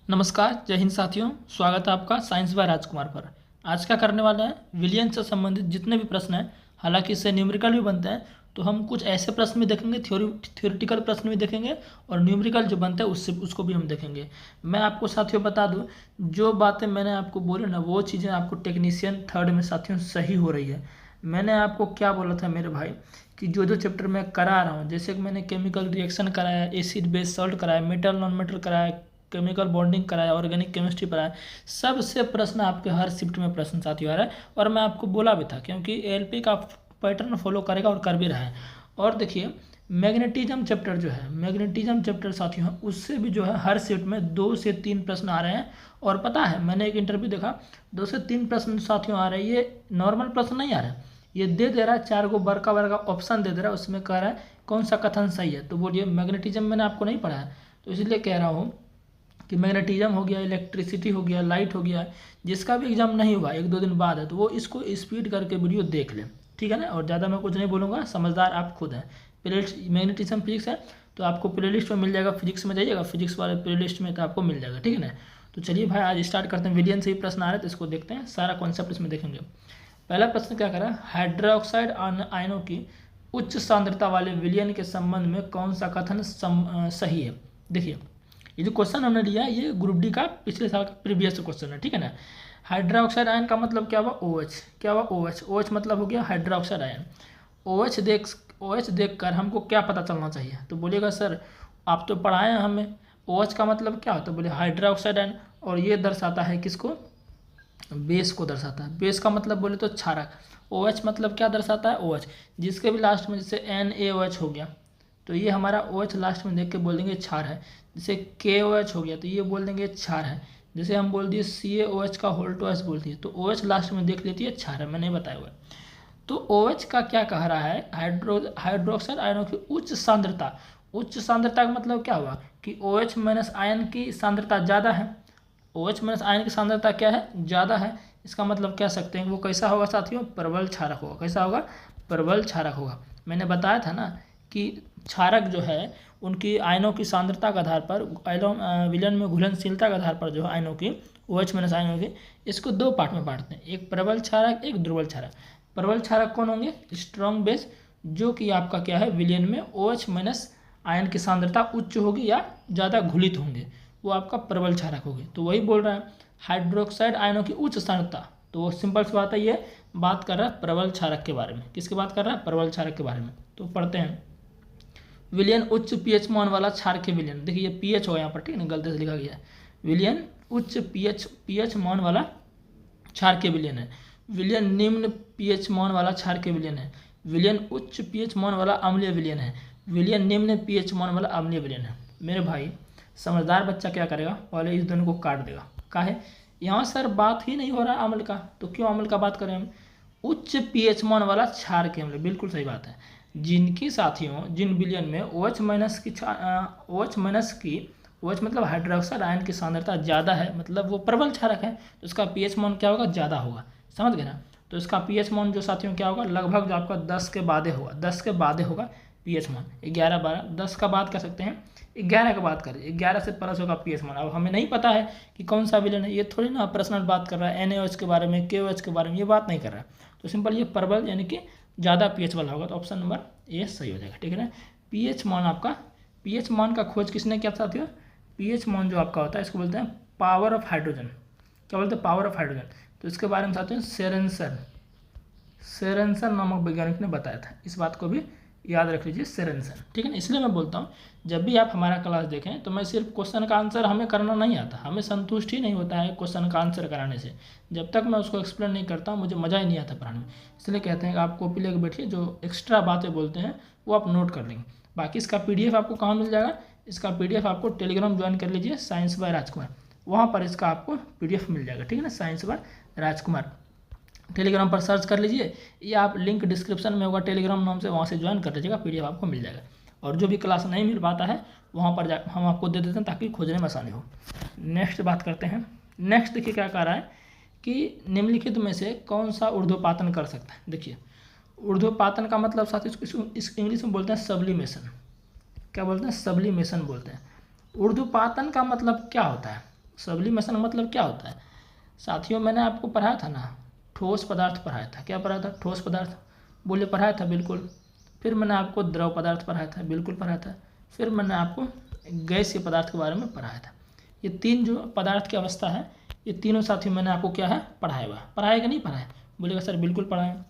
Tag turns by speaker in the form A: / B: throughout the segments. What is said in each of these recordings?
A: नमस्कार, जय हिंद साथियों। स्वागत है आपका साइंस बाय राजकुमार पर। आज क्या करने वाले हैं, विलियन से संबंधित जितने भी प्रश्न हैं, हालांकि इससे न्यूमेरिकल भी बनते हैं, तो हम कुछ ऐसे प्रश्न भी देखेंगे, थ्योरेटिकल प्रश्न भी देखेंगे और न्यूमेरिकल जो बनता है उसको भी हम देखेंगे। मैं आपको साथियों बता दूं, जो बातें मैंने आपको बोली ना, वो चीज़ें आपको टेक्नीशियन थर्ड में साथियों सही हो रही है। मैंने आपको क्या बोला था मेरे भाई, कि जो जो चैप्टर मैं करा रहा हूँ, जैसे कि मैंने केमिकल रिएक्शन कराया, एसिड बेस सॉल्ट कराया, मेटल नॉन मेटल कराया, केमिकल बॉन्डिंग कराया, ऑर्गेनिक केमिस्ट्री पढ़ाया, सबसे प्रश्न आपके हर शिफ्ट में प्रश्न साथियों आ रहा है। और मैं आपको बोला भी था, क्योंकि एलपी का पैटर्न फॉलो करेगा और कर भी रहा है। और देखिए, मैग्नेटिज्म चैप्टर जो है, मैग्नेटिज्म चैप्टर साथियों, उससे भी जो है हर शिफ्ट में 2 से 3 प्रश्न आ रहे हैं। और पता है, मैंने एक इंटरव्यू देखा, 2 से 3 प्रश्न साथियों आ रहे हैं। ये नॉर्मल प्रश्न नहीं आ रहा है, ये दे रहा है 4 को बड़का बड़का ऑप्शन दे रहा है, उसमें कह रहा है कौन सा कथन सही है। तो बोलिए, मैग्नेटिज्म मैंने आपको नहीं पढ़ा है, तो इसलिए कह रहा हूँ कि मैग्नेटिज्म हो गया, इलेक्ट्रिसिटी हो गया, लाइट हो गया, जिसका भी एग्जाम नहीं हुआ 1-2 दिन बाद है, तो वो इसको स्पीड करके वीडियो देख लें, ठीक है ना। और ज़्यादा मैं कुछ नहीं बोलूँगा, समझदार आप खुद हैं। प्लेलिस्ट मैग्नेटिज्म फिजिक्स है, तो आपको प्लेलिस्ट में मिल जाएगा, फिजिक्स में जाइएगा, फिजिक्स वाले प्लेलिस्ट में तो आपको मिल जाएगा, ठीक है ना। तो चलिए भाई, आज स्टार्ट करते हैं। विलियन से ही प्रश्न आ रहे हैं, तो इसको देखते हैं, सारा कॉन्सेप्ट इसमें देखेंगे। पहला प्रश्न क्या करा, हाइड्रोक्साइड आयनों की उच्च सांद्रता वाले विलियन के संबंध में कौन सा कथन सही है। देखिए, ये जो क्वेश्चन हमने लिया है, ये ग्रुप डी का पिछले साल का प्रीवियस क्वेश्चन है, ठीक है ना। हाइड्रोक्साइड आयन का मतलब क्या हुआ, OH। क्या हुआ, OH। OH मतलब हो गया हाइड्रोक्साइड आयन। OH देख कर हमको क्या पता चलना चाहिए, तो बोलिएगा सर आप तो पढ़ाए हैं हमें, OH का मतलब क्या होता है, बोले हाइड्रोक्साइड आयन। और ये दर्शाता है किसको, बेस को दर्शाता है। बेस का मतलब बोले तो क्षारक। OH मतलब क्या दर्शाता है, OH, जिसके भी लास्ट में जैसे NaOH हो गया, तो ये हमारा OH लास्ट में देख के बोल देंगे क्षार है। जैसे KOH हो गया, तो ये बोल देंगे क्षार है। जैसे हम बोल दिए CaOH का होल्ट OH बोल दिए, तो OH लास्ट में देख लेती है क्षार है, मैंने बताया हुआ है। तो OH का क्या कह रहा है, हाइड्रोक्साइड आयनों की उच्च सांद्रता। उच्च सांद्रता का मतलब क्या हुआ, कि OH माइनस आयन की सांद्रता ज़्यादा है। OH माइनस आयन की सांद्रता क्या है, ज़्यादा है। इसका मतलब कह सकते हैं वो कैसा होगा साथियों, प्रबल क्षारक होगा। कैसा होगा, प्रबल क्षारक होगा। मैंने बताया था ना कि क्षारक जो है उनकी आयनों की सांद्रता के आधार पर, विलयन में घुलनशीलता के आधार पर जो है आयनों की, OH माइनस आयनों की, इसको 2 पार्ट में बांटते हैं, एक प्रबल क्षारक, एक दुर्बल क्षारक। प्रबल क्षारक कौन होंगे, स्ट्रॉन्ग बेस, जो कि आपका क्या है, विलयन में OH माइनस आयन की सांद्रता उच्च होगी या ज़्यादा घुलित होंगे, वो आपका प्रबल क्षारक होगी। तो वही बोल रहा है हाइड्रोक्साइड आयनों की उच्च सांद्रता, तो वो सिंपल सी बात है, ये बात कर रहा है प्रबल क्षारक के बारे में। किसकी बात कर रहा है, प्रबल क्षारक के बारे में। तो पढ़ते हैं, विलियन उच्च पीएच मान वाला क्षारकीय विलियन। देखिए ये पीएच हो यहाँ पर, ठीक है ना, गलती से लिखा गया है। विलियन उच्च पीएच मान वाला क्षारकीय विलियन है। विलियन निम्न पीएच मान वाला क्षारकीय विलियन है। विलियन उच्च पीएच मान वाला अम्लीय विलियन है। विलियन निम्न पीएच मान वाला अम्लीय विलियन है। मेरे भाई, समझदार बच्चा क्या करेगा, पहले इस दोनों को काट देगा। काहे, यहाँ सर बात ही नहीं हो रहा अम्ल का, तो क्यों अम्ल का बात करें हम। उच्च पीएच मान वाला क्षारकीय अम्ल, बिल्कुल सही बात है। जिनकी साथियों, जिन विलियन में OH माइनस की OH मतलब हाइड्रोक्साइड आयन की सांद्रता ज़्यादा है, मतलब वो प्रबल क्षारक है, तो इसका पीएच मान क्या होगा, ज़्यादा होगा। समझ गए ना। तो इसका पीएच मान जो साथियों क्या होगा, लगभग जो आपका 10 के बादे होगा, 10 के बादे होगा पीएच मान। 11, 12, 10 का बात कर सकते हैं, 11 का बात करें, 11 से प्लस होगा पीएच मान। अब हमें नहीं पता है कि कौन सा विलेन है, ये थोड़ी ना पर्सनल बात कर रहा है, NaOH के बारे में, KOH के बारे में, ये बात नहीं कर रहा है। तो सिंपल ये प्रबल यानी कि ज़्यादा पीएच वाला होगा, तो ऑप्शन नंबर ए सही हो जाएगा, ठीक है ना। पीएच मान आपका, पीएच मान का खोज किसने किया साथियों, पीएच मान जो आपका होता है इसको बोलते हैं पावर ऑफ हाइड्रोजन। क्या बोलते हैं, पावर ऑफ हाइड्रोजन। तो इसके बारे में साथियों सेरेंसन नामक वैज्ञानिक ने बताया था, इस बात को भी याद रख लीजिए, सेरेंसन, ठीक है ना। इसलिए मैं बोलता हूँ, जब भी आप हमारा क्लास देखें, तो मैं सिर्फ क्वेश्चन का आंसर हमें करना नहीं आता, हमें संतुष्ट ही नहीं होता है क्वेश्चन का आंसर कराने से। जब तक मैं उसको एक्सप्लेन नहीं करता हूँ, मुझे मज़ा ही नहीं आता पढ़ाने में। इसलिए कहते हैं कि आप कॉपी लेकर बैठिए, जो एक्स्ट्रा बातें बोलते हैं वो आप नोट कर लेंगे। बाकी इसका PDF आपको कहाँ मिल जाएगा, इसका PDF आपको टेलीग्राम ज्वाइन कर लीजिए, साइंस बाय राजकुमार, वहाँ पर इसका आपको PDF मिल जाएगा, ठीक है ना, साइंस बाय राजकुमार। टेलीग्राम पर सर्च कर लीजिए, या आप लिंक डिस्क्रिप्शन में होगा टेलीग्राम नाम से, वहाँ से ज्वाइन कर लीजिएगा, PDF आपको मिल जाएगा। और जो भी क्लास नहीं मिल पाता है, वहाँ पर हम आपको दे देते हैं, ताकि खोजने में आसानी हो। नेक्स्ट बात करते हैं। नेक्स्ट देखिए क्या कह रहा है, कि निम्नलिखित में से कौन सा ऊर्ध्वपातन कर सकता है। देखिए, ऊर्ध्वपातन का मतलब साथ इस इंग्लिश में बोलते हैं सब्लिमेशन। क्या बोलते हैं, सब्लिमेशन बोलते हैं। ऊर्ध्वपातन का मतलब क्या होता है, सब्लिमेशन का मतलब क्या होता है साथियों? मैंने आपको पढ़ाया था ना, ठोस पदार्थ पढ़ाया था। क्या पढ़ाया था? ठोस पदार्थ। बोलिए, पढ़ाया था बिल्कुल। फिर मैंने आपको द्रव पदार्थ पढ़ाया था, बिल्कुल पढ़ाया था। फिर मैंने आपको गैसीय पदार्थ के बारे में पढ़ाया था। ये तीन जो पदार्थ की अवस्था है, ये तीनों साथियों मैंने आपको क्या है पढ़ाया हुआ। पढ़ाया कि नहीं पढ़ाया? बोलिएगा सर बिल्कुल पढ़ाया।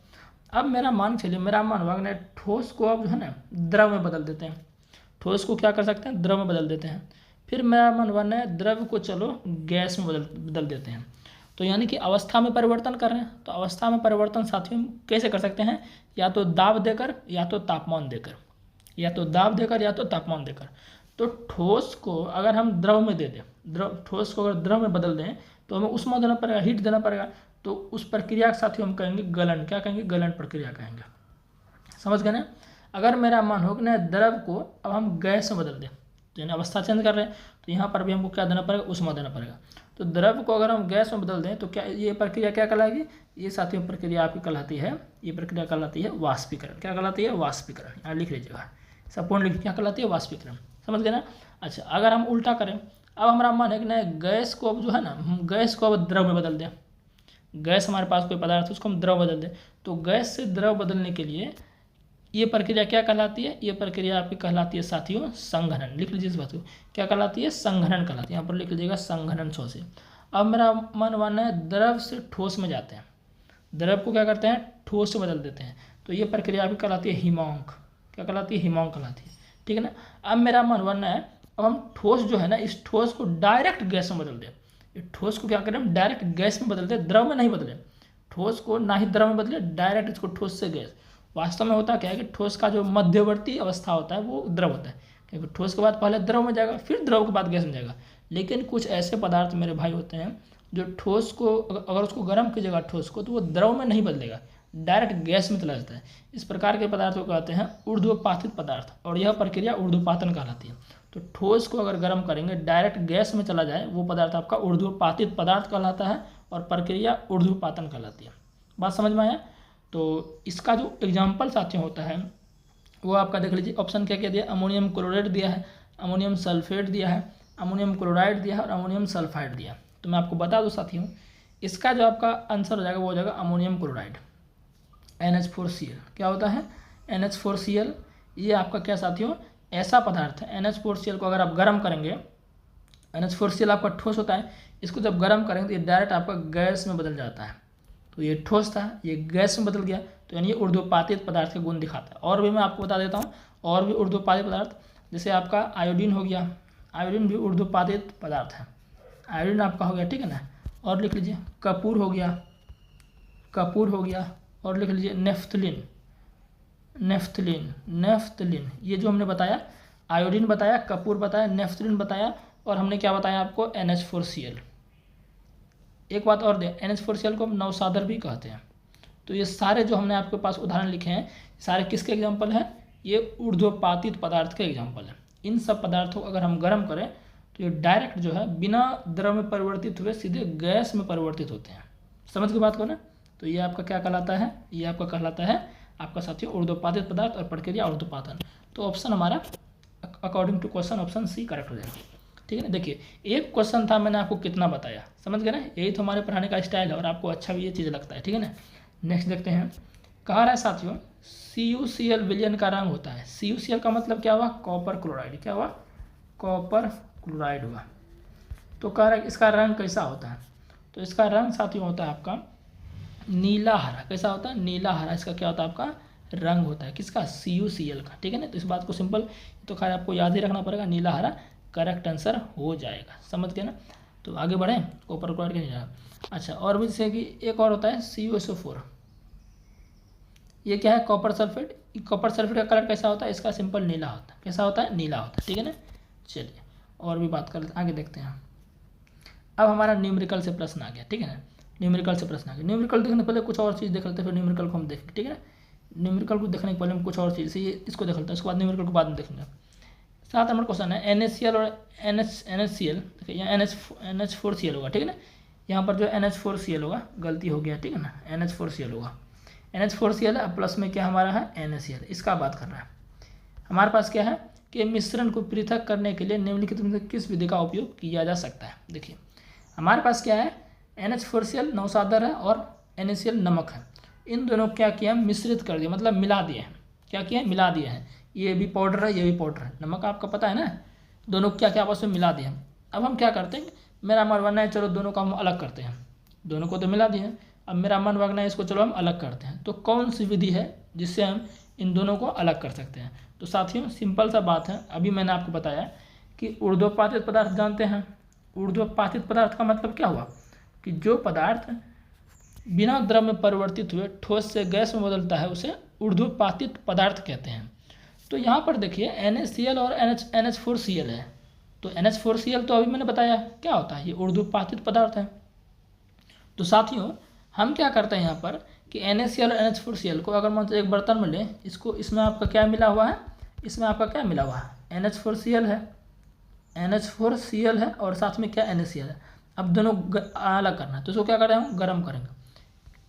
A: अब मेरा मान चलिए, मेरा मानवा ठोस को अब जो है ना द्रव में बदल देते हैं। ठोस को क्या कर सकते हैं? द्रव में बदल देते हैं। फिर मेरा मानना है द्रव को चलो गैस में बदल देते हैं। तो यानी कि अवस्था में परिवर्तन कर रहे हैं। तो अवस्था में परिवर्तन साथियों कैसे कर सकते हैं? या तो दाब देकर या तो तापमान देकर, या तो दाब देकर या तो तापमान देकर। तो ठोस को अगर हम द्रव में दे दें, ठोस को अगर द्रव में बदल दें तो हमें ऊष्मा देना पड़ेगा, हीट देना पड़ेगा। तो उस प्रक्रिया के साथियों हम कहेंगे गलन। क्या कहेंगे? गलन प्रक्रिया कहेंगे। समझ गए ना? अगर मेरा मान हो कि ना द्रव को अब हम गैस में बदल दें, तो यानी अवस्था चेंज कर रहे हैं, तो यहाँ पर भी हमको क्या देना पड़ेगा? ऊष्मा देना पड़ेगा। तो द्रव को अगर हम गैस में बदल दें तो क्या ये प्रक्रिया क्या कहलाएगी? ये साथियों प्रक्रिया आपकी कहलाती है, ये प्रक्रिया कहलाती है वाष्पीकरण। क्या कहलाती है? वाष्पीकरण। यहाँ लिख लीजिएगा, संपूर्ण लिख, क्या कहलाती है? वाष्पीकरण। समझ गए ना? अच्छा, अगर हम उल्टा करें, अब हमारा मान है कि ना गैस को अब जो है ना, हम गैस को अब द्रव में बदल दें। गैस हमारे पास कोई पदार्थ है, उसको हम द्रव बदल दें। तो गैस से द्रव बदलने के लिए ये प्रक्रिया क्या कहलाती है? ये प्रक्रिया आपकी कहलाती है साथियों संघनन। लिख लीजिए इस बात को, क्या कहलाती है? संघनन कहलाती है। यहाँ पर लिख लीजिएगा संघनन से। अब मेरा मन मानना है द्रव से ठोस में जाते हैं, द्रव को क्या करते हैं? ठोस से बदल देते हैं। तो ये प्रक्रिया आपकी कहलाती है हिमांक। क्या कहलाती है? हिमांक कहलाती है। ठीक है ना? अब मेरा मन मानना है अब हम ठोस जो है ना, इस ठोस को डायरेक्ट गैस में बदल दें। इस ठोस को क्या करें? हम डायरेक्ट गैस में बदल दें, द्रव में नहीं बदलें। ठोस को ना ही द्रव में बदले, डायरेक्ट इसको ठोस से गैस। वास्तव में होता क्या है कि ठोस का जो मध्यवर्ती अवस्था होता है वो द्रव होता है, क्योंकि ठोस के बाद पहले द्रव में जाएगा, फिर द्रव के बाद गैस में जाएगा। लेकिन कुछ ऐसे पदार्थ मेरे भाई होते हैं जो ठोस को अगर उसको गर्म कीजिएगा ठोस को, तो वो द्रव में नहीं बदलेगा, डायरेक्ट गैस में चला जाता है। इस प्रकार के पदार्थ को कहते हैं ऊर्ध्वपातित पदार्थ, और यह प्रक्रिया ऊर्ध्वपातन कहलाती है। तो ठोस को अगर गर्म करेंगे डायरेक्ट गैस में चला जाए, वो पदार्थ आपका ऊर्ध्वपातित पदार्थ कहलाता है, और प्रक्रिया ऊर्ध्वपातन कहलाती है। बात समझ में आया? तो इसका जो एग्जाम्पल साथियों होता है वो आपका देख लीजिए। ऑप्शन क्या क्या दिया? अमोनियम क्लोराइड दिया है, अमोनियम सल्फेट दिया है, अमोनियम क्लोराइड दिया है, और अमोनियम सल्फाइड दिया है। तो मैं आपको बता दूं साथियों, इसका जो आपका आंसर हो जाएगा वो हो जाएगा अमोनियम क्लोराइड, NH4Cl। क्या होता है? NH4Cl। ये आपका क्या साथियों? ऐसा पदार्थ है, NH4Cl को अगर आप गर्म करेंगे, NH4Cl आपका ठोस होता है, इसको जब गर्म करेंगे तो ये डायरेक्ट आपका गैस में बदल जाता है। तो ये ठोस था, ये गैस में बदल गया, तो यानी ये ऊर्ध्वपातित पदार्थ के गुण दिखाता है। और भी मैं आपको बता देता हूँ, और भी ऊर्ध्वपातित पदार्थ, जैसे आपका आयोडीन हो गया, आयोडीन भी ऊर्ध्वपातित पदार्थ है, आयोडीन आपका हो गया। ठीक है ना? और लिख लीजिए कपूर हो गया, कपूर हो गया। और लिख लीजिए नेफ्थलीन, नेफ्थलीन, नेफ्थलीन। ये जो हमने बताया, आयोडीन बताया, कपूर बताया, नेफ्थलीन बताया, और हमने क्या बताया आपको? NH4Cl। एक बात और दें, NH4Cl को हम नवसादर भी कहते हैं। तो ये सारे जो हमने आपके पास उदाहरण लिखे हैं, सारे किसके एग्जाम्पल हैं? ये ऊर्ध्वपातित पदार्थ के एग्जाम्पल हैं। इन सब पदार्थों को अगर हम गर्म करें तो ये डायरेक्ट जो है बिना द्रव में परिवर्तित हुए सीधे गैस में परिवर्तित होते हैं। समझ के बात को ना? तो ये आपका क्या कहलाता है? ये आपका कहलाता है आपका साथियों ऊर्ध्वपातित पदार्थ, और प्रक्रिया ऊर्ध्वपातन। तो ऑप्शन हमारा according to question option C correct हो जाएगा। ठीक है ना? देखिए, एक क्वेश्चन था, मैंने आपको कितना बताया, समझ गए ना? यही तो हमारे पढ़ाने का स्टाइल है, और आपको अच्छा भी ये चीज़ लगता है। ठीक है ना? नेक्स्ट देखते हैं, कहा रहा है साथियों CuCl विलयन का रंग होता है। CuCl का मतलब क्या हुआ? Copper chloride. क्या हुआ? कॉपर क्लोराइड हुआ। तो कह रहा है इसका रंग कैसा होता है? तो इसका रंग साथियों होता है आपका नीला हरा। कैसा होता है? नीला हरा। इसका क्या होता है? आपका रंग होता है। किसका? CuCl का। ठीक है ना? तो इस बात को सिंपल तो खैर आपको याद ही रखना पड़ेगा, नीला हरा करेक्ट आंसर हो जाएगा। समझ गए ना? तो आगे बढ़ें, कॉपर क्लोराइड का नीला। अच्छा, और भी जैसे कि एक और होता है CuSO4। ये क्या है? Copper sulphate. कॉपर सल्फेट का कलर कैसा होता है? इसका सिंपल नीला होता है। कैसा होता है? नीला होता है। ठीक है ना? चलिए और भी बात कर लेते, आगे देखते हैं। अब हमारा न्यूमेरिकल से प्रश्न आ गया। ठीक है ना? न्यूमेरिकल से प्रश्न आ गया। न्यूमेरिकल देखने पहले कुछ और चीज़ देख लेते हैं, फिर न्यूमेरिकल को हम देखेंगे। ठीक है ना? न्यूमेरिकल को देखने के पहले हम कुछ और चीज़, ये इसको देख लेते हैं, उसके बाद न्यूमेरिकल को बाद में देखेंगे। 7 नंबर क्वेश्चन है NaCl और NaCl। देखिए यहाँ NH4Cl होगा। ठीक है ना? यहाँ पर जो NH4Cl होगा, गलती हो गया। ठीक है ना? NH4Cl होगा, NH4Cl है, प्लस में क्या हमारा है? NaCl। इसका बात कर रहा है। हमारे पास क्या है कि मिश्रण को पृथक करने के लिए निम्नलिखित में से किस विधि का उपयोग किया जा सकता है? देखिए, हमारे पास क्या है, NH4Cl नौसादर है और NaCl नमक है। इन दोनों को क्या किया, मिश्रित कर दिया, मतलब मिला दिए हैं। क्या किया, मिला दिए हैं। ये भी पाउडर है, ये भी पाउडर है, नमक आपका पता है ना। दोनों क्या क्या आपस में मिला दिए हैं। अब हम क्या करते हैं, मेरा मन बनना है चलो दोनों को हम अलग करते हैं। दोनों को तो मिला दिए हैं, अब मेरा मन बनना है इसको चलो हम अलग करते हैं। तो कौन सी विधि है जिससे हम इन दोनों को अलग कर सकते हैं। तो साथियों सिंपल सा बात है, अभी मैंने आपको बताया कि ऊर्ध्वपातित पदार्थ जानते हैं। ऊर्ध्वपातित पदार्थ का मतलब क्या हुआ कि जो पदार्थ बिना द्रव में परिवर्तित हुए ठोस से गैस में बदलता है उसे ऊर्ध्वपातित पदार्थ कहते हैं। तो यहाँ पर देखिए NaCl और NH4Cl है। तो NH4Cl तो अभी मैंने बताया क्या होता है, ये ऊर्ध्वपातित पदार्थ है। तो साथियों हम क्या करते हैं यहाँ पर कि NaCl और NH4Cl को अगर मान एक बर्तन में लें, इसको इसमें आपका क्या मिला हुआ है, इसमें आपका क्या मिला हुआ है, NH4Cl है, NH4Cl है और साथ में क्या NaCl है। अब दोनों अलग करना है, तो इसको क्या करें हम गर्म करेंगे।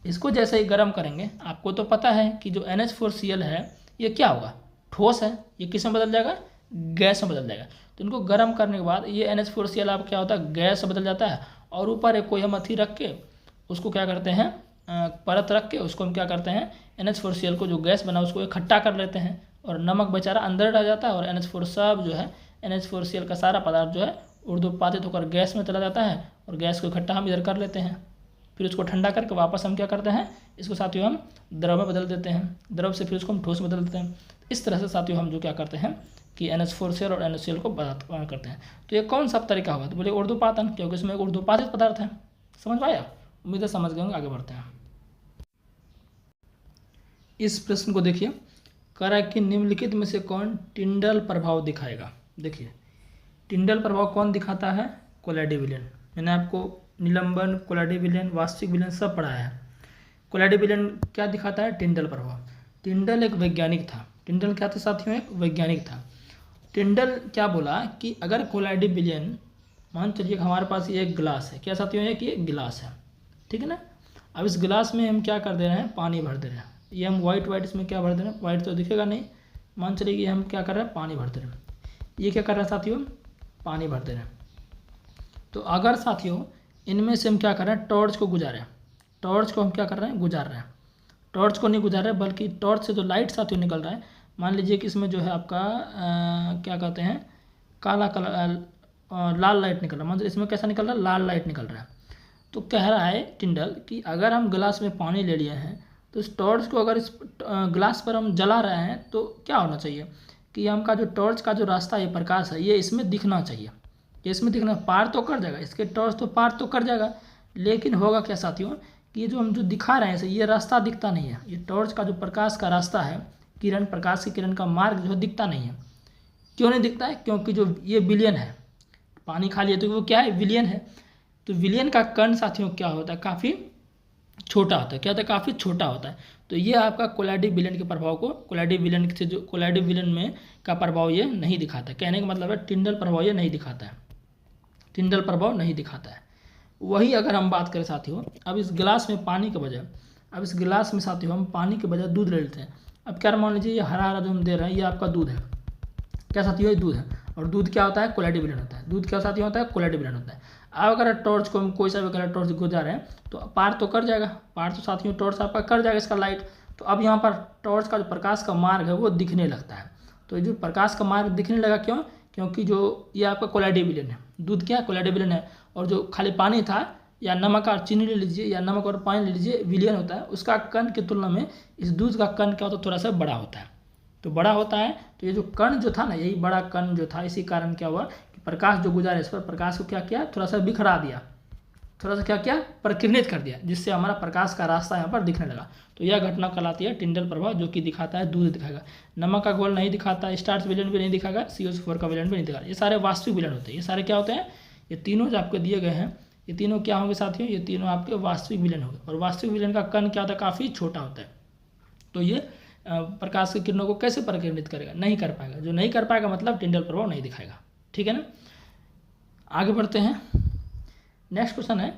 A: इसको जैसे ही गर्म करेंगे, आपको तो पता है कि जो NH4Cl है ये क्या होगा, ठोस है, ये किस में बदल जाएगा, गैस में बदल जाएगा। तो इनको गर्म करने के बाद ये NH4Cl आप क्या होता है, गैस में बदल जाता है। और ऊपर एक कोई हम अथी रख के उसको क्या करते हैं, परत रख के उसको हम क्या करते हैं, NH4Cl को जो गैस बना उसको इकट्ठा कर लेते हैं और नमक बेचारा अंदर रह जाता है और NH4 सब जो है NH4Cl का सारा पदार्थ जो है ऊर्ध्वपातित होकर गैस में चला जाता है और गैस को इकट्ठा हम इधर कर लेते हैं। फिर उसको ठंडा करके वापस हम क्या करते हैं, इसको साथियों हम द्रव में बदल देते हैं, द्रव से फिर उसको हम ठोस में बदल देते हैं। इस तरह से साथियों हम जो क्या करते हैं कि NH4Cl और NaCl को करते हैं। तो ये कौन सा तरीका होगा, तो बोले ऊर्ध्वपातन, क्योंकि इसमें ऊर्ध्वपातित पदार्थ है। समझ पाया, उम्मीद है समझ गए होंगे। आगे बढ़ते हैं। इस प्रश्न को देखिए, कह रहा है कि निम्नलिखित में से कौन टिंडल प्रभाव दिखाएगा। देखिए टिंडल प्रभाव कौन दिखाता है, कोलाइडी विलयन। मैंने आपको निलंबन, कोलाइडी विलयन, वास्तविक विलयन सब पढ़ाया है। कोलाइडी विलयन क्या दिखाता है, टिंडल प्रभाव। टिंडल एक वैज्ञानिक था। टिंडल क्या था साथियों, एक वैज्ञानिक था। टिंडल क्या बोला कि अगर कोलाइडी विलयन, मान चलिए हमारे पास ये एक गिलास है, क्या साथियों है कि एक गिलास है, ठीक है ना। अब इस गिलास में हम क्या कर दे रहे हैं, पानी भर दे रहे हैं। ये हम वाइट इसमें क्या भर दे रहे हैं, वाइट तो दिखेगा नहीं, मान चलिए कि हम क्या कर रहे हैं, पानी भर दे रहे हैं। ये क्या कर रहे हैं साथियों, पानी भर दे रहे हैं। तो अगर साथियों इनमें से हम क्या कर रहे हैं, टॉर्च को गुजारें, टॉर्च को हम क्या कर रहे हैं, गुजार रहे हैं। टॉर्च को नहीं गुजार रहे बल्कि टॉर्च से जो लाइट साथियों निकल रहा है, मान लीजिए कि इसमें जो है आपका क्या कहते हैं, काला कलर लाल लाइट निकल रहा है। मतलब इसमें कैसा निकल रहा है, लाल लाइट निकल रहा है। तो कह रहा है टिंडल कि अगर हम गिलास में पानी ले लिए हैं तो इस टॉर्च को अगर इस गिलास पर हम जला रहे हैं तो क्या होना चाहिए कि हमका जो टॉर्च का जो रास्ता है, प्रकाश है, ये इसमें दिखना चाहिए। ये इसमें दिखना, पार तो कर जाएगा, इसके टॉर्च तो पार तो कर जाएगा, लेकिन होगा क्या साथियों कि ये जो हम जो दिखा रहे हैं ये रास्ता दिखता नहीं है। ये टॉर्च का जो प्रकाश का रास्ता है, किरण, प्रकाश की किरण का मार्ग जो है दिखता नहीं है। क्यों नहीं दिखता है, क्योंकि जो ये विलयन है, पानी खा लिया तो वो क्या है, विलयन है। तो विलयन का कण साथियों क्या होता है, काफ़ी छोटा होता है। क्या होता है, काफ़ी छोटा होता है। तो ये आपका कोलाइडी विलयन के प्रभाव को, कोलाइडी विलयन से जो कोलाइडी विलयन में का प्रभाव ये नहीं दिखाता है। कहने का मतलब है टिंडल प्रभाव ये नहीं दिखाता है, टिंडल प्रभाव नहीं दिखाता है। वही अगर हम बात करें साथियों, अब इस गिलास में पानी के बजाय, अब इस गिलास में साथियों हम पानी के बजाय दूध ले लेते हैं। अब क्या मान लीजिए ये हरा हरा जो हम दे रहे हैं ये आपका दूध है, क्या साथियों, ये दूध है। और दूध क्या होता है, कोलाइडी विलयन होता है। दूध क्या साथियों होता है, कोलाइडी विलयन होता है। अब अगर टॉर्च को हम कोई सा भी कलर टॉर्च गुजार रहे हैं तो पार तो कर जाएगा, पार तो साथियों टॉर्च आपका कर जाएगा इसका लाइट। तो अब यहाँ पर टॉर्च का जो प्रकाश का मार्ग है वो दिखने लगता है। तो जो प्रकाश का मार्ग दिखने लगा क्यों, क्योंकि जो ये आपका कोलाइडी विलयन है, दूध क्या कोलाइडी विलयन है। और जो खाली पानी था या नमक और चीनी ले लीजिए या नमक और पानी ले लीजिए, विलयन होता है, उसका कण की तुलना में इस दूध का कण क्या होता है, थोड़ा सा बड़ा होता है। तो बड़ा होता है तो ये जो कण जो था ना, यही बड़ा कण जो था, इसी कारण क्या हुआ कि प्रकाश जो गुजारे इस पर, प्रकाश को क्या किया, थोड़ा सा बिखरा दिया, थोड़ा सा क्या किया, प्रकीर्णित कर दिया, जिससे हमारा प्रकाश का रास्ता यहाँ पर दिखने लगा। तो यह घटना कहलाती है टिंडल प्रभाव, जो कि दिखाता है दूध दिखाएगा, नमक का घोल नहीं दिखाता, स्टार्च विलयन भी नहीं दिखाएगा, CO4 का विलयन भी नहीं दिखाएगा। ये सारे वास्तविक विलयन होते हैं। ये सारे क्या होते हैं, ये तीनों जो आपको दिए गए हैं, ये तीनों क्या होंगे साथियों, ये तीनों आपके वास्तविक विलयन होंगे। और वास्तविक विलयन का कण क्या होता है, काफ़ी छोटा होता है। तो ये प्रकाश की किरणों को कैसे प्रकीर्णित करेगा, नहीं कर पाएगा। जो नहीं कर पाएगा मतलब टिंडल प्रभाव नहीं दिखाएगा, ठीक है ना। आगे बढ़ते हैं। नेक्स्ट क्वेश्चन है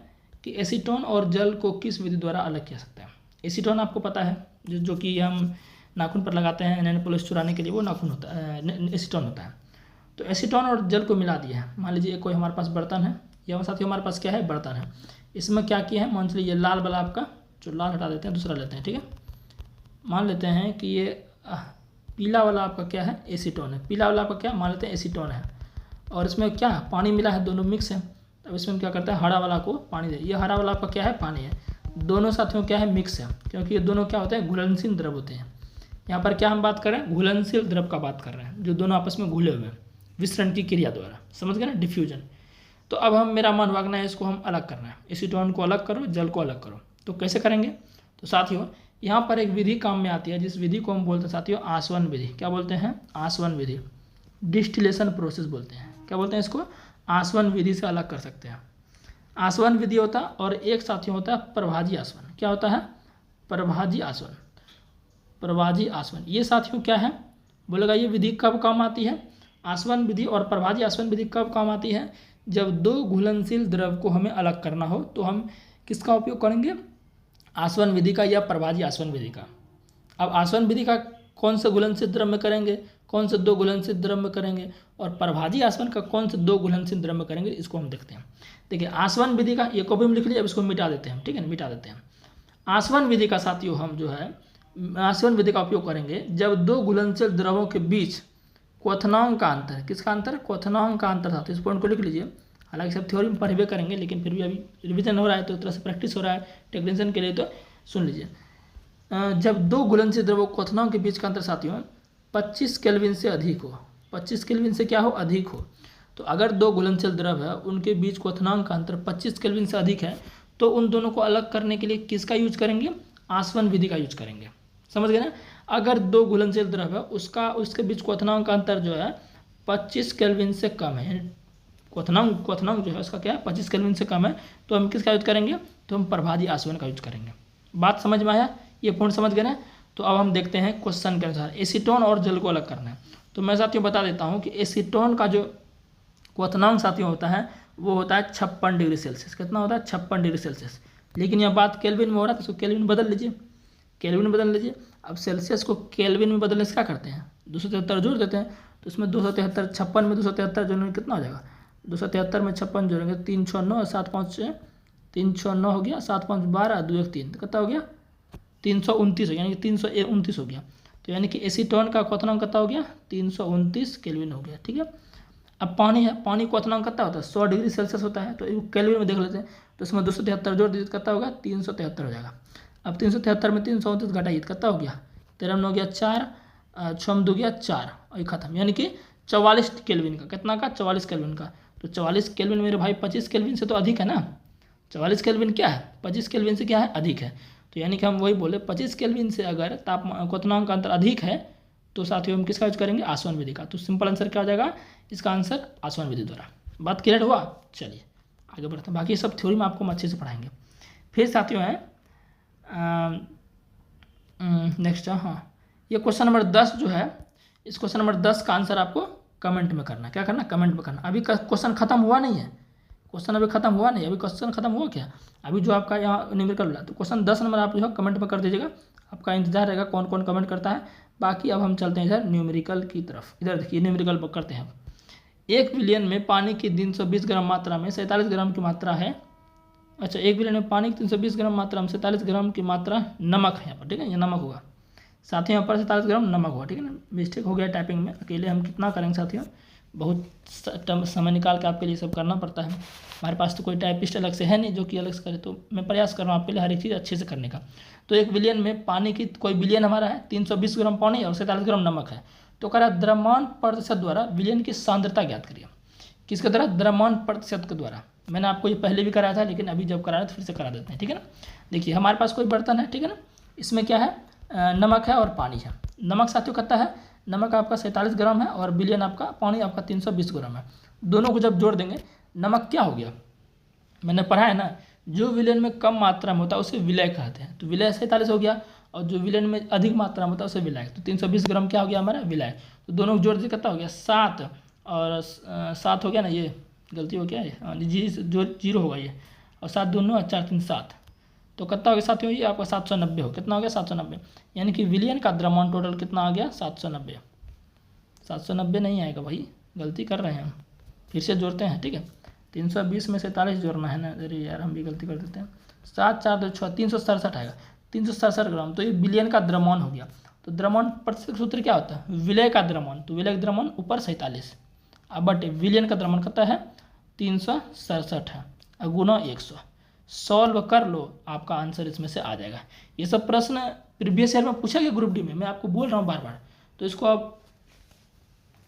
A: कि एसीटोन और जल को किस विधि द्वारा अलग किया सकता है। एसीटोन आपको पता है, जो कि हम नाखून पर लगाते हैं नैनो पॉलिश चुराने के लिए, वो नाखून होता है, एसीटोन होता है। तो एसीटोन और जल को मिला दिया है। मान लीजिए कोई हमारे पास बर्तन है, यह साथियों हमारे पास क्या है, बर्तन है। इसमें क्या किया है, मान लीजिए लाल वाला आपका, जो लाल हटा देते हैं दूसरा लेते हैं, ठीक है। मान लेते हैं कि ये पीला वाला आपका क्या है, एसीटोन है। पीला वाला आपका क्या मान लेते हैं, एसीटोन है। और इसमें क्या पानी मिला है, दोनों मिक्स है। अब इसमें हम क्या करते हैं, हरा वाला को पानी दे, ये हरा वाला आपका क्या है, पानी है। दोनों साथियों क्या है, मिक्स है, क्योंकि ये दोनों क्या होते हैं, घुलनशील द्रव होते हैं। यहाँ पर क्या हम बात कर रहे हैं, घुलनशील द्रव का बात कर रहे हैं, जो दोनों आपस में घुले हुए हैं विसरण की क्रिया द्वारा, समझ गए ना, डिफ्यूजन। तो अब हम, मेरा मन वागना है, इसको हम अलग करना है, एसीटोन को अलग करो, जल को अलग करो। तो कैसे करेंगे, तो साथियों यहाँ पर एक विधि काम में आती है, जिस विधि को हम बोलते हैं साथियों आसवन विधि। क्या बोलते हैं, आसवन विधि, डिस्टिलेशन प्रोसेस बोलते हैं। क्या बोलते हैं इसको, आसवन विधि से अलग कर सकते हैं। आसवन विधि होता है, और एक साथियों होता है प्रभाजी आसवन। क्या होता है, प्रभाजी आसवन, प्रभाजी आसवन। ये साथियों क्या है, बोलेगा ये विधि कब काम आती है, आसवन विधि और प्रभाजी आसवन विधि कब काम आती है, जब दो घुलनशील द्रव को हमें अलग करना हो, तो हम किसका उपयोग करेंगे, आसवन विधि का या प्रभाजी आसवन विधि का। अब आसवन विधि का कौन से घुलनशील द्रव में करेंगे, कौन से दो घुलनशील द्रव में करेंगे, और प्रभाजी आसवन का कौन से दो घुलनशील द्रव में करेंगे, इसको हम देखते हैं। देखिए आसवन विधि का, ये कॉपी में लिख लीजिए, अब इसको मिटा देते हैं, ठीक है, मिटा देते हैं। आसवन विधि का साथियों हम जो है आसवन विधि का उपयोग करेंगे जब दो घुलनशील द्रवों के बीच क्वथनांक का अंतर, किसका अंतर, क्वथनांक का अंतर था। तो इस पॉइंट को लिख लीजिए। हालांकि सब थ्योरी में पढ़वे करेंगे, लेकिन फिर भी अभी रिवीजन हो रहा है, तो एक तरह से प्रैक्टिस हो रहा है टेक्नीशियन के लिए, तो सुन लीजिए। जब दो घुलनशील द्रवों क्वथनांक के बीच का अंतर साथियों 25 केल्विन से अधिक हो, 25 केल्विन से क्या हो, अधिक हो। तो अगर दो घुलनशील द्रव है, उनके बीच क्वथनांक का अंतर 25 केल्विन से अधिक है, तो उन दोनों को अलग करने के लिए किसका यूज करेंगे, आसवन विधि का यूज करेंगे। समझ गए ना। अगर दो घुलनशील द्रव है, उसके बीच क्वथनांक का अंतर जो है 25 केल्विन से कम है, क्वथनांक जो है उसका क्या है, 25 केल्विन से कम है, तो हम किसका यूज करेंगे, तो हम प्रभाजी आसवन का यूज करेंगे। बात समझ में आया, ये पॉइंट समझ गए ना। तो अब हम देखते हैं क्वेश्चन के अनुसार एसीटोन और जल को अलग करना है। तो मैं साथियों बता देता हूँ कि एसीटोन का जो क्वथनांक साथियों होता है वो होता है 56 डिग्री सेल्सियस। कितना होता है, 56 डिग्री सेल्सियस। लेकिन यह बात केल्विन में हो रहा है, तो उसको केल्विन में बदल लीजिए, केल्विन में बदल लीजिए। अब सेल्सियस को केल्विन में बदलने से क्या करते हैं, 273 जोड़ देते हैं। तो इसमें 273, 56 में 273 जोड़ने कितना हो जाएगा, 273 में 56 जोड़ेंगे 3 6 9 7 5 3 6 9 हो गया, 7 5 12 2 1 3, तो कितना हो गया 329 हो गया, यानी कि 329 हो गया। तो यानी कि एसीटोन का क्वथनांक कितना हो गया, 329 केल्विन हो गया, ठीक है। अब पानी है, पानी क्वथनांक कितना होता है, 100 डिग्री सेल्सियस होता है। तो केल्विन में देख लेते हैं, तो इसमें 273 जोड़ दीजिए, कितना होगा 373 हो जाएगा। अब 373 में 329 घटाइए, कितना हो गया, 13 में हो गया 4, 6 में 2 गया 4, और खत्म। यानी कि 44 केल्विन का, कितना का, 44 केल्विन का। तो 44 केल्विन मेरे भाई 25 केल्विन से तो अधिक है ना। 44 केल्विन क्या है, 25 केल्विन से क्या है, अधिक है। तो यानी कि हम वही बोले 25 केल्विन से अगर तापमान क्वथनांक का अंतर अधिक है, तो साथियों हम किसका यूज करेंगे, आसवन विधि का। तो सिंपल आंसर क्या हो जाएगा, इसका आंसर आसवन विधि द्वारा। बात क्लियर हुआ, चलिए आगे बढ़ते हैं। बाकी सब थ्योरी में आपको हम अच्छे से पढ़ाएंगे। फिर साथियों है नेक्स्ट, हाँ, ये क्वेश्चन नंबर 10 जो है, इस क्वेश्चन नंबर 10 का आंसर आपको कमेंट में करना है। क्या करना, कमेंट में करना। अभी क्वेश्चन खत्म हुआ नहीं है, क्वेश्चन अभी खत्म हुआ नहीं, अभी क्वेश्चन खत्म हुआ क्या, अभी जो आपका यहाँ न्यूमेरिकल मिला। तो क्वेश्चन 10 नंबर आप जो है कमेंट में कर दीजिएगा, आपका इंतजार रहेगा कौन कौन कमेंट करता है। बाकी अब हम चलते हैं इधर न्यूमेरिकल की तरफ। इधर देखिए न्यूमेरिकल करते हैं। 1 बिलियन में पानी की 320 ग्राम मात्रा में 47 ग्राम की मात्रा है। अच्छा, 1 बिलियन में पानी की 320 ग्राम मात्रा में 47 ग्राम की मात्रा नमक है यहाँ पर, ठीक है, ये नमक होगा साथियों, यहाँ पर 47 ग्राम नमक होगा, ठीक है ना। मिस्टेक हो गया टाइपिंग में, अकेले हम कितना करेंगे साथियों, बहुत समय निकाल के आपके लिए सब करना पड़ता है। हमारे पास तो कोई टाइपिस्ट अलग से है नहीं जो कि अलग से करे, तो मैं प्रयास कर रहा हूँ आपके लिए हर एक चीज़ अच्छे से करने का। तो 1 बिलियन में पानी की, कोई बिलियन हमारा है, 320 ग्राम पानी और 47 ग्राम नमक है। तो कह रहा है द्रव्यमान प्रतिशत द्वारा विलियन की सांद्रता ज्ञात करिए। किसके द्वारा, द्रव्यमान प्रतिशत के द्वारा। मैंने आपको ये पहले भी कराया था, लेकिन अभी जब कराया तो फिर से करा देते हैं, ठीक है ना। देखिए हमारे पास कोई बर्तन है, ठीक है ना, इसमें क्या है, नमक है और पानी है। नमक साथियों कितना है, नमक आपका 47 ग्राम है और बिलियन आपका पानी आपका 320 ग्राम है। दोनों को जब जोड़ देंगे, नमक क्या हो गया, मैंने पढ़ा है ना, जो विलयन में कम मात्रा में होता है उसे विलय कहते हैं। तो विलय 47 हो गया, और जो विलयन में अधिक मात्रा में होता है उसे विलय। तो 320 ग्राम क्या हो गया हमारा, विलय। तो दोनों को जोड़ दीजिए, कितना हो गया 7, और 7 हो गया ना, ये गलती हो गया है, जी जो 0 होगा ये, और 7 दोनों और 4 3 7, तो कितना हो गया साथियों, ये आपका 790 हो, कितना हो गया 790। यानी कि विलियन का द्रव्यमान टोटल कितना आ गया 790 नहीं आएगा भाई, गलती कर रहे हैं हम, फिर से जोड़ते हैं, ठीक है। 320 में 47 जोड़ना है ना, अरे यार हम भी गलती कर देते हैं। 7 4 2 6 367 आएगा, 367 ग्राम। तो ये बिलियन का द्रव्यमान हो गया। तो द्रव्यमान प्रतिशत सूत्र क्या होता है? विलय का द्रव्यमान, तो विलय का द्रव्यमान ऊपर 47 अब बटे विलियन का द्रव्यमान कितना है? 367 है, गुना 100। सॉल्व कर लो, आपका आंसर इसमें से आ जाएगा। ये सब प्रश्न प्रीवियस ईयर में पूछा गया ग्रुप डी में, मैं आपको बोल रहा हूँ बार बार। तो इसको आप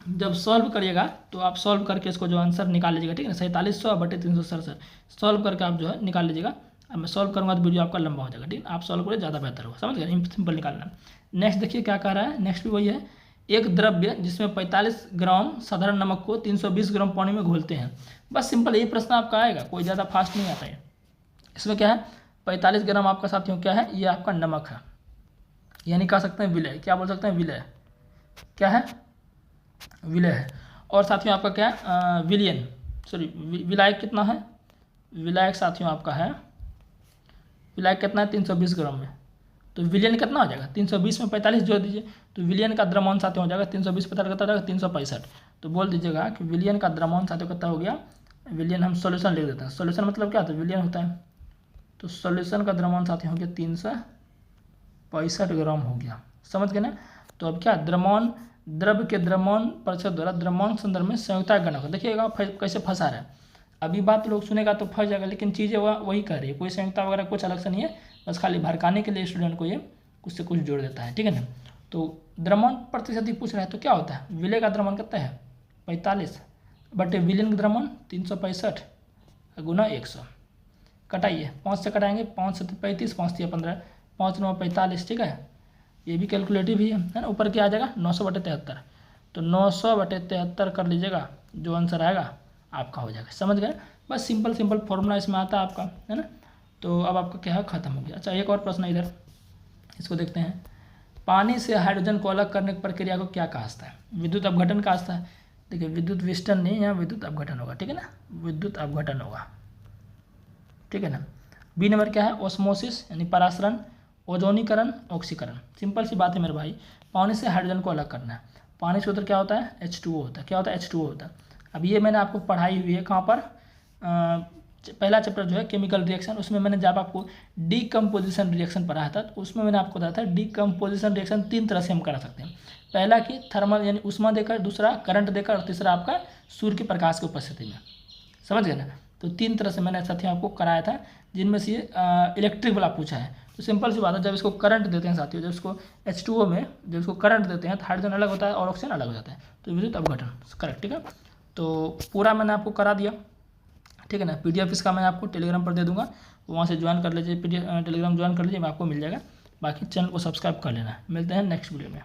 A: जब सॉल्व करिएगा तो आप सॉल्व करके इसको जो आंसर निकाल लीजिएगा, ठीक है ना। 4700 बटे 367 सॉल्व करके आप जो है निकाल लीजिएगा। अब मैं सॉल्व करूँगा तो वीडियो आपका लंबा हो जाएगा, ठीक है। आप सॉल्व करें ज़्यादा बेहतर होगा, समझ गए। सिंपल निकालना। नेक्स्ट देखिए क्या कह रहा है, नेक्स्ट भी वही है। एक द्रव्य जिसमें 45 ग्राम साधारण नमक को 320 ग्राम पानी में घोलते हैं। बस सिंपल यही प्रश्न आपका आएगा, कोई ज़्यादा फास्ट नहीं आता है। इसमें क्या है, 45 ग्राम आपका साथियों क्या है, ये आपका नमक है, यानी कह सकते हैं विलय। क्या बोल सकते हैं? विलय। क्या है? विलय है। और साथियों आपका क्या है, विलियन, सॉरी विलायक कितना है? विलायक साथियों आपका है, विलायक कितना है? 320 ग्राम में। तो विलियन कितना हो जाएगा? 320 में 45 जोड़ दीजिए, तो विलियन का द्रव्यमान साथियों हो जाएगा 320 45 कितना हो जाएगा? 365। तो बोल दीजिएगा कि विलियन का द्रव्यमान साथियों कितना हो गया? विलियन हम सॉल्यूशन लिख देते हैं। सॉल्यूशन मतलब क्या होता है? विलियन होता है। तो सॉल्यूशन का द्रव्यमान साथियों हो गया 365 ग्राम हो गया, समझ गए ना। तो अब क्या, द्रव्यमान, द्रव्य के द्रव्यमान प्रतिशत द्वारा द्रव्यमान संदर्भ में संयुक्ता गणक। देखिएगा कैसे फंसा रहा है। अभी बात लोग सुनेगा तो फंस जाएगा, लेकिन चीज़ें वही कर रही है, कोई संयुक्ता वगैरह कुछ अलग से नहीं है, बस खाली भड़काने के लिए स्टूडेंट को ये कुछ से कुछ जोड़ देता है, ठीक है ना। तो द्रव्यमान प्रतिशत ही पूछ रहा है, तो क्या होता है? विलय का द्रव्यमान कितना है? 45 बटे विलियन का द्रव्यमान 365 गुना 100। कटाइए, 5 से कटाएंगे, 5 से 35, 5 से 15, 5 9 45, ठीक है। ये भी कैलकुलेटिव ही है ना। ऊपर क्या आ जाएगा? 900 बटे 73। तो 900 बटे 73 कर लीजिएगा, जो आंसर आएगा आपका हो जाएगा, समझ गए। बस सिंपल फॉर्मूला इसमें आता है आपका, है ना। तो अब आपका क्या है, खत्म हो गया। अच्छा, एक और प्रश्न इधर, इसको देखते हैं। पानी से हाइड्रोजन को अलग करने की प्रक्रिया को क्या कहता है? विद्युत अपघटन कहता है। देखिए विद्युत विघटन नहीं, यहाँ विद्युत अपघटन होगा, ठीक है ना, विद्युत अपघटन होगा, ठीक है ना। बी नंबर क्या है? ऑस्मोसिस यानी परासरण, ओजोनीकरण, ऑक्सीकरण। सिंपल सी बात है मेरे भाई, पानी से हाइड्रोजन को अलग करना है। पानी सूत्र क्या होता है? H2O होता है। क्या होता है? H2O होता है। अब ये मैंने आपको पढ़ाई हुई है कहाँ पर, पहला चैप्टर जो है केमिकल रिएक्शन, उसमें मैंने जब आपको डीकम्पोजिशन रिएक्शन पढ़ाया था, तो उसमें मैंने आपको बताया था डीकम्पोजिशन रिएक्शन 3 तरह से हम करा सकते हैं। पहला कि थर्मल यानी उष्मा देकर, दूसरा करंट देकर, और तीसरा आपका सूर्य के प्रकाश की उपस्थिति में, समझ गए ना। तो 3 तरह से मैंने साथियों आपको कराया था, जिनमें से इलेक्ट्रिक वाला पूछा है। तो सिंपल सी बात है, जब इसको करंट देते हैं साथियों, जब इसको H2O में जब इसको करंट देते हैं तो हाइड्रोजन अलग होता है और ऑक्सीजन अलग हो जाता है, तो विद्युत अपघटन, करेक्ट, ठीक है। तो पूरा मैंने आपको करा दिया, ठीक है ना। PDF इसका मैं आपको टेलीग्राम पर दे दूंगा, वहाँ से ज्वाइन कर लीजिए, टेलीग्राम ज्वाइन कर लीजिए, आपको मिल जाएगा। बाकी चैनल को सब्सक्राइब कर लेना। मिलते हैं नेक्स्ट वीडियो में।